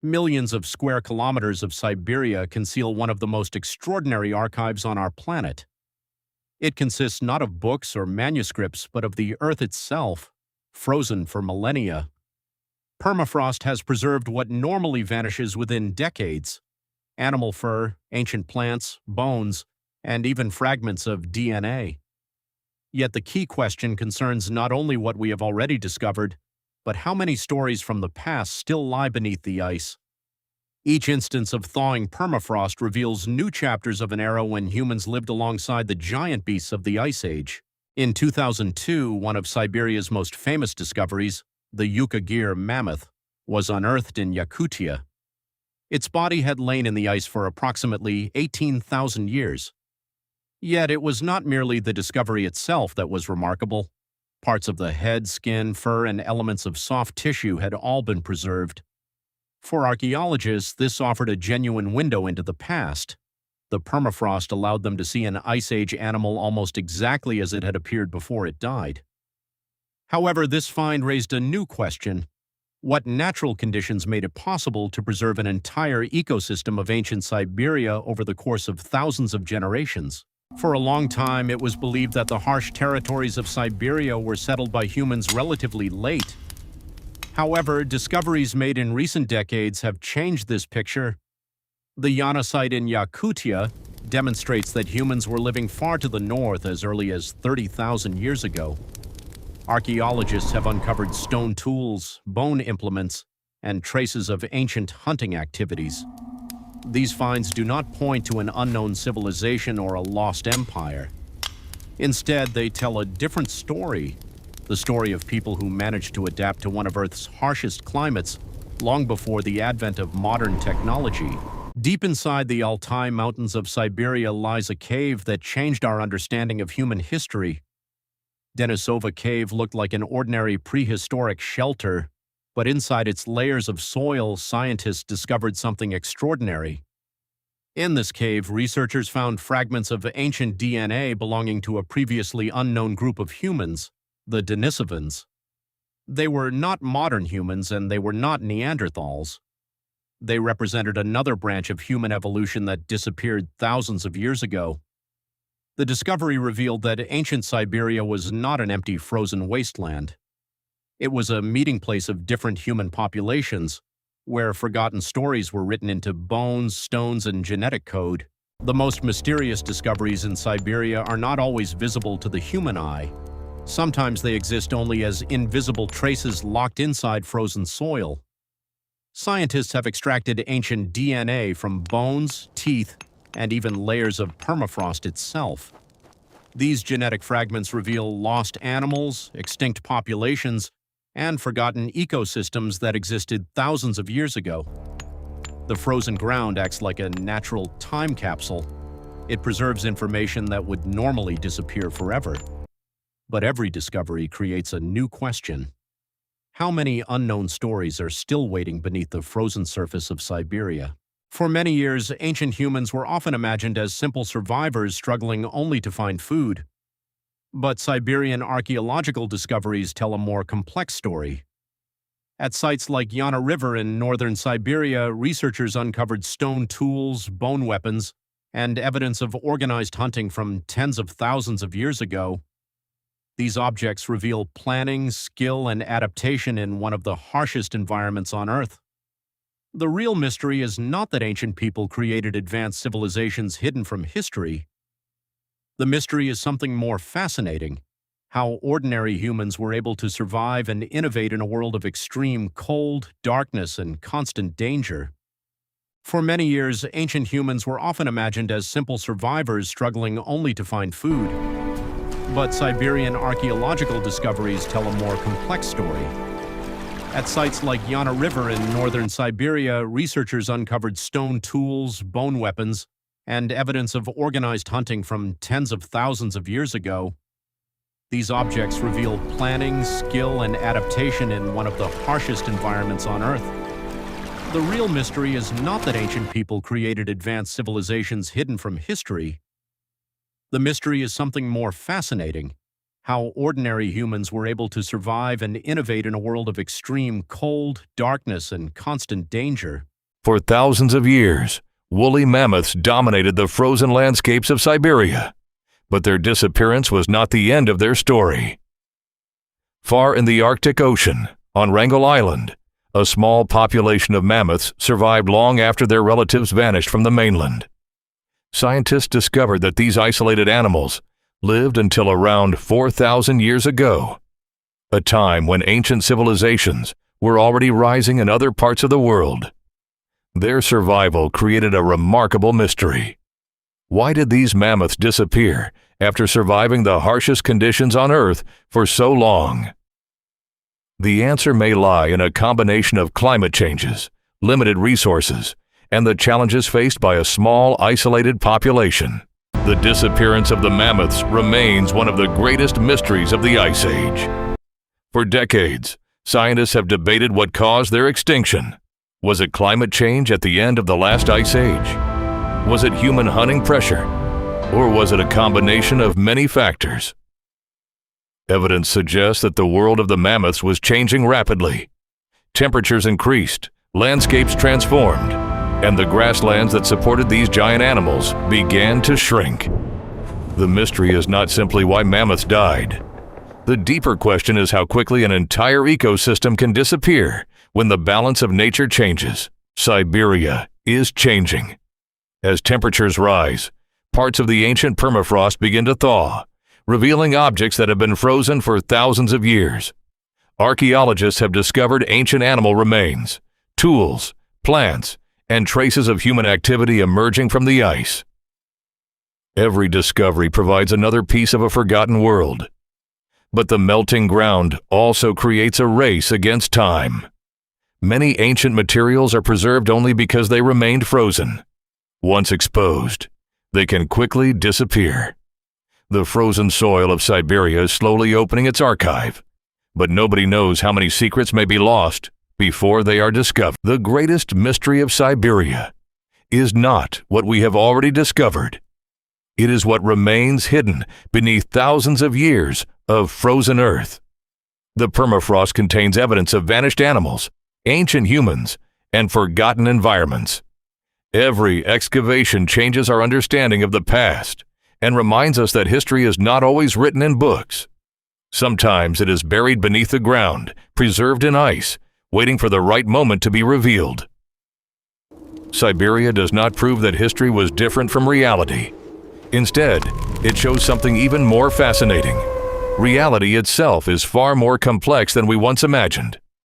Millions of square kilometers of Siberia conceal one of the most extraordinary archives on our planet. It consists not of books or manuscripts, but of the Earth itself, frozen for millennia. Permafrost has preserved what normally vanishes within decades: animal fur, ancient plants, bones, and even fragments of DNA. Yet the key question concerns not only what we have already discovered, but how many stories from the past still lie beneath the ice. Each instance of thawing permafrost reveals new chapters of an era when humans lived alongside the giant beasts of the Ice Age. In 2002, one of Siberia's most famous discoveries, the Yukagir mammoth, was unearthed in Yakutia. Its body had lain in the ice for approximately 18,000 years. Yet it was not merely the discovery itself that was remarkable. Parts of the head, skin, fur, and elements of soft tissue had all been preserved. For archaeologists, this offered a genuine window into the past. The permafrost allowed them to see an Ice Age animal almost exactly as it had appeared before it died. However, this find raised a new question: what natural conditions made it possible to preserve an entire ecosystem of ancient Siberia over the course of thousands of generations? For a long time, it was believed that the harsh territories of Siberia were settled by humans relatively late. However, discoveries made in recent decades have changed this picture. The Yana site in Yakutia demonstrates that humans were living far to the north as early as 30,000 years ago. Archaeologists have uncovered stone tools, bone implements, and traces of ancient hunting activities. These finds do not point to an unknown civilization or a lost empire. Instead, they tell a different story: the story of people who managed to adapt to one of Earth's harshest climates long before the advent of modern technology. Deep inside the Altai Mountains of Siberia lies a cave that changed our understanding of human history. Denisova Cave looked like an ordinary prehistoric shelter, but inside its layers of soil, scientists discovered something extraordinary. In this cave, researchers found fragments of ancient DNA belonging to a previously unknown group of humans, the Denisovans. They were not modern humans, and they were not Neanderthals. They represented another branch of human evolution that disappeared thousands of years ago. The discovery revealed that ancient Siberia was not an empty frozen wasteland. It was a meeting place of different human populations, where forgotten stories were written into bones, stones, and genetic code. The most mysterious discoveries in Siberia are not always visible to the human eye. Sometimes they exist only as invisible traces locked inside frozen soil. Scientists have extracted ancient DNA from bones, teeth, and even layers of permafrost itself. These genetic fragments reveal lost animals, extinct populations, and forgotten ecosystems that existed thousands of years ago. The frozen ground acts like a natural time capsule. It preserves information that would normally disappear forever. But every discovery creates a new question. How many unknown stories are still waiting beneath the frozen surface of Siberia? For many years, ancient humans were often imagined as simple survivors struggling only to find food. But Siberian archaeological discoveries tell a more complex story. At sites like Yana River in northern Siberia, researchers uncovered stone tools, bone weapons, and evidence of organized hunting from tens of thousands of years ago. These objects reveal planning, skill, and adaptation in one of the harshest environments on Earth. The real mystery is not that ancient people created advanced civilizations hidden from history. The mystery is something more fascinating: how ordinary humans were able to survive and innovate in a world of extreme cold, darkness, and constant danger. For many years, ancient humans were often imagined as simple survivors struggling only to find food. But Siberian archaeological discoveries tell a more complex story. At sites like Yana River in northern Siberia, researchers uncovered stone tools, bone weapons, and evidence of organized hunting from tens of thousands of years ago. These objects reveal planning, skill, and adaptation in one of the harshest environments on Earth. The real mystery is not that ancient people created advanced civilizations hidden from history. The mystery is something more fascinating: how ordinary humans were able to survive and innovate in a world of extreme cold, darkness, and constant danger. For thousands of years, woolly mammoths dominated the frozen landscapes of Siberia, but their disappearance was not the end of their story. Far in the Arctic Ocean, on Wrangel Island, a small population of mammoths survived long after their relatives vanished from the mainland. Scientists discovered that these isolated animals lived until around 4,000 years ago, a time when ancient civilizations were already rising in other parts of the world. Their survival created a remarkable mystery. Why did these mammoths disappear after surviving the harshest conditions on Earth for so long? The answer may lie in a combination of climate changes, limited resources, and the challenges faced by a small, isolated population. The disappearance of the mammoths remains one of the greatest mysteries of the Ice Age. For decades, scientists have debated what caused their extinction. Was it climate change at the end of the last Ice Age? Was it human hunting pressure? Or was it a combination of many factors? Evidence suggests that the world of the mammoths was changing rapidly. Temperatures increased, landscapes transformed, and the grasslands that supported these giant animals began to shrink. The mystery is not simply why mammoths died. The deeper question is how quickly an entire ecosystem can disappear when the balance of nature changes. Siberia is changing. As temperatures rise, parts of the ancient permafrost begin to thaw, revealing objects that have been frozen for thousands of years. Archaeologists have discovered ancient animal remains, tools, plants, and traces of human activity emerging from the ice. Every discovery provides another piece of a forgotten world. But the melting ground also creates a race against time. Many ancient materials are preserved only because they remained frozen. Once exposed, they can quickly disappear. The frozen soil of Siberia is slowly opening its archive, but nobody knows how many secrets may be lost before they are discovered. The greatest mystery of Siberia is not what we have already discovered. It is what remains hidden beneath thousands of years of frozen earth. The permafrost contains evidence of vanished animals, ancient humans, and forgotten environments. Every excavation changes our understanding of the past and reminds us that history is not always written in books. Sometimes it is buried beneath the ground, preserved in ice, waiting for the right moment to be revealed. Siberia does not prove that history was different from reality. Instead, it shows something even more fascinating. Reality itself is far more complex than we once imagined.